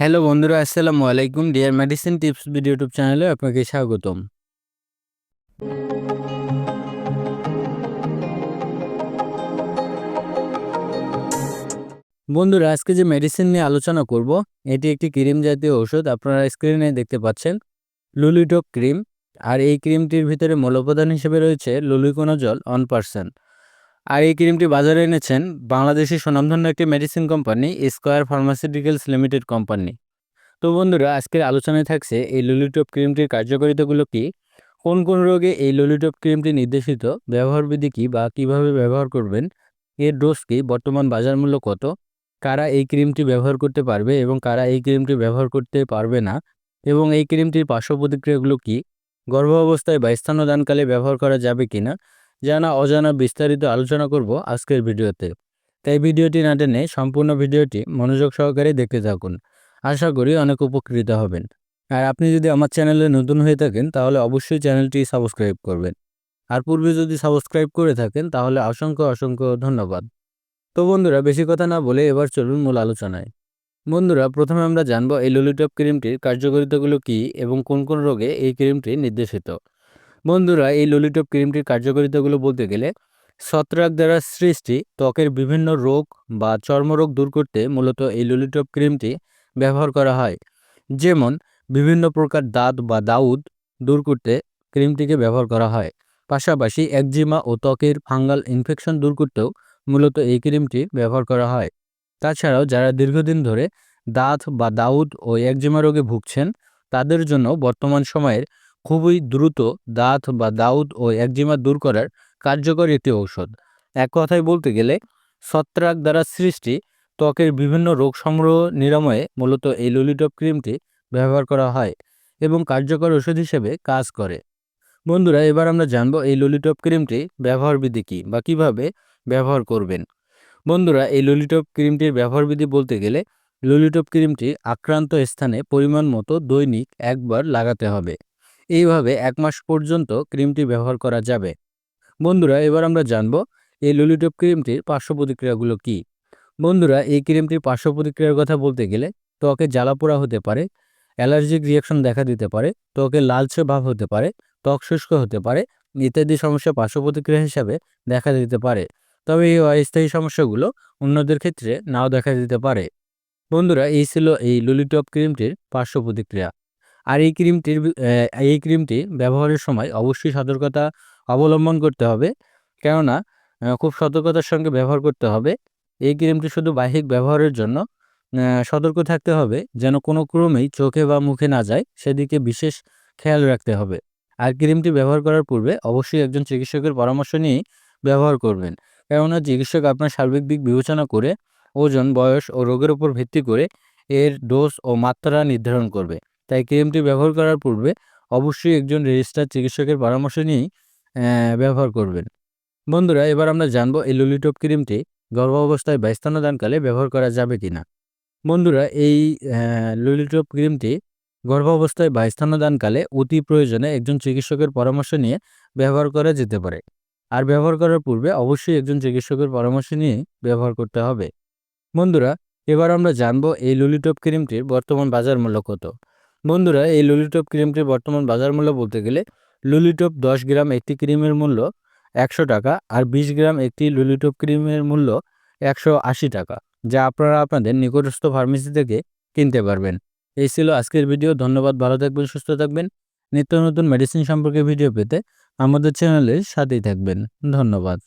Hello বন্ধুরা, আসসালামু আলাইকুম। Dear medicine tips video YouTube চ্যানেলে আপনাকে স্বাগতম। বন্ধুরা, আজকে যে মেডিসিন নিয়ে আলোচনা করব, এটি একটি ক্রিম জাতীয় ওষুধ। আপনারা স্ক্রিনে দেখতে পাচ্ছেন লুলিটক ক্রিম। আর এই ক্রিমটির ভিতরে মূল উপাদান হিসেবে রয়েছে লুলিকোনাজল 1%। আর এই ক্রিমটি বাজারে এনেছেন বাংলাদেশের স্বনামধন্য একটি medicine company square pharmaceuticals limited company. তো বন্ধুরা, আজকের আলোচনায় থাকছে এই লুলিটপ ক্রিমটির কার্যকারিতাগুলো কি, কোন কোন রোগে এই ললিটপ ক্রিমটি নির্দেশিত, ব্যবহার বিধি কী বা কীভাবে ব্যবহার করবেন, এর ডোজ কী, বর্তমান বাজার মূল্য কত, কারা এই ক্রিমটি ব্যবহার করতে পারবে এবং কারা এই ক্রিমটি ব্যবহার করতে পারবে না, এবং এই ক্রিমটির পার্শ্ব প্রতিক্রিয়াগুলো কী, গর্ভাবস্থায় বা স্তন্যদানকালে ব্যবহার করা যাবে কিনা, জানা অজানা বিস্তারিত আলোচনা করব আজকের ভিডিওতে। তাই ভিডিওটি না টেনে সম্পূর্ণ ভিডিওটি মনোযোগ সহকারে দেখতে থাকুন। আশা করি অনেক উপকৃত হবেন। আর আপনি যদি আমার চ্যানেলে নতুন হয়ে থাকেন তাহলে অবশ্যই চ্যানেলটি সাবস্ক্রাইব করবেন। আর পূর্বে যদি সাবস্ক্রাইব করে থাকেন তাহলে অসংখ্য অসংখ্য ধন্যবাদ। তো বন্ধুরা, বেশি কথা না বলে এবার চলুন মূল আলোচনায়। বন্ধুরা, প্রথমে আমরা জানবো এই ললিটপ ক্রিমটির কার্যকারিতাগুলো কী এবং কোন কোন রোগে এই ক্রিমটি নির্দেশিত। বন্ধুরা, এই ললিটপ ক্রিমটির কার্যকারিতাগুলো বলতে গেলে ছত্রাক দ্বারা সৃষ্টি ত্বকের বিভিন্ন রোগ বা চর্মরোগ দূর করতে মূলত এই ললিটপ ক্রিমটি ব্যবহার করা হয়। যেমন বিভিন্ন প্রকার দাঁত বা দাউদ দূর করতে ক্রিমটিকে ব্যবহার করা হয়। পাশাপাশি একজিমা ও ত্বকের ফাঙ্গাল ইনফেকশন দূর করতেও মূলত এই ক্রিমটি ব্যবহার করা হয়। তাছাড়াও যারা দীর্ঘদিন ধরে দাঁত বা দাউদ ও একজিমা রোগে ভুগছেন, তাদের জন্য বর্তমান সময়ের খুবই দ্রুত দাঁত বা দাউদ ও একজিমা দূর করার কার্যকর একটি ঔষধ। এক কথায় বলতে গেলে ছত্রাক দ্বারা সৃষ্টি ত্বকের বিভিন্ন রোগ সমূহ নিরাময়ে মূলত এই ললিটপ ক্রিমটি ব্যবহার করা হয় এবং কার্যকর ওষুধ হিসেবে কাজ করে। বন্ধুরা, এবার আমরা জানবো এই ললিটপ ক্রিমটি ব্যবহার বিধি কী বা কীভাবে ব্যবহার করবেন। বন্ধুরা, এই ললিটপ ক্রিমটির ব্যবহার বিধি বলতে গেলে ললিটপ ক্রিমটি আক্রান্ত স্থানে পরিমাণ মতো দৈনিক একবার লাগাতে হবে। এইভাবে 1 মাস পর্যন্ত ক্রিমটি ব্যবহার করা যাবে। বন্ধুরা, এবার আমরা জানবো এই ললিটপ ক্রিমটির পার্শ্ব প্রতিক্রিয়াগুলো কী। বন্ধুরা, এই ক্রিমটির পার্শ্ব প্রতিক্রিয়ার কথা বলতে গেলে ত্বকে জ্বালাপোড়া হতে পারে, অ্যালার্জিক রিয়াকশন দেখা দিতে পারে, ত্বকে লালচে ভাব হতে পারে, ত্বক শুষ্ক হতে পারে ইত্যাদি সমস্যা পার্শ্ব প্রতিক্রিয়া হিসাবে দেখা দিতে পারে। তবে এই অস্থায়ী সমস্যাগুলো অন্যদের ক্ষেত্রে নাও দেখা দিতে পারে। বন্ধুরা, এই ছিল এই ললিটপ ক্রিমটির পার্শ্ব প্রতিক্রিয়া। আর এই ক্রিমটি ব্যবহারের সময় অবশ্যই সতর্কতা অবলম্বন করতে হবে, কেননা খুব সতর্কতার সঙ্গে ব্যবহার করতে হবে। এই ক্রিমটি শুধু বাহ্যিক ব্যবহারের জন্য। সতর্ক থাকতে হবে যেন কোনো ক্রমেই চোখে বা মুখে না যায়, সেদিকে বিশেষ খেয়াল রাখতে হবে। আর ক্রিমটি ব্যবহার করার পূর্বে অবশ্যই একজন চিকিৎসকের পরামর্শ নিয়েই ব্যবহার করবেন, কেননা চিকিৎসক আপনার সার্বিক দিক বিবেচনা করে ওজন, বয়স ও রোগের উপর ভিত্তি করে এর ডোজ ও মাত্রা নির্ধারণ করবে। তাই ক্রিমটি ব্যবহার করার পূর্বে অবশ্যই একজন রেজিস্টার্ড চিকিৎসকের পরামর্শ নিয়েই ব্যবহার করবেন। বন্ধুরা, এবার আমরা জানবো এই ললিটপ ক্রিমটি গর্ভাবস্থায় বা স্তন্যদানকালে ব্যবহার করা যাবে কিনা। বন্ধুরা, এই ললিটপ ক্রিমটি গর্ভাবস্থায় বা স্তন্যদানকালে অতি প্রয়োজনে একজন চিকিৎসকের পরামর্শ নিয়ে ব্যবহার করা যেতে পারে। আর ব্যবহার করার পূর্বে অবশ্যই একজন চিকিৎসকের পরামর্শ নিয়ে ব্যবহার করতে হবে। বন্ধুরা, এবার আমরা জানবো এই ললিটপ ক্রিমটির বর্তমান বাজার মূল্য কত। বন্ধুরা, এই ললিটপ ক্রিমটির বর্তমান বাজার মূল্য বলতে গেলে ললিটপ 10 গ্রাম একটি ক্রিমের মূল্য 100 টাকা, আর 20 গ্রাম একটি ললিটপ ক্রিমের মূল্য 180 টাকা, যা আপনারা আপনাদের নিকটস্থ ফার্মেসি থেকে কিনতে পারবেন। এই ছিল আজকের ভিডিও। ধন্যবাদ। ভালো থাকবেন, সুস্থ থাকবেন। নিত্য নতুন মেডিসিন সম্পর্কে ভিডিও পেতে আমাদের চ্যানেলের সাথেই থাকবেন। ধন্যবাদ।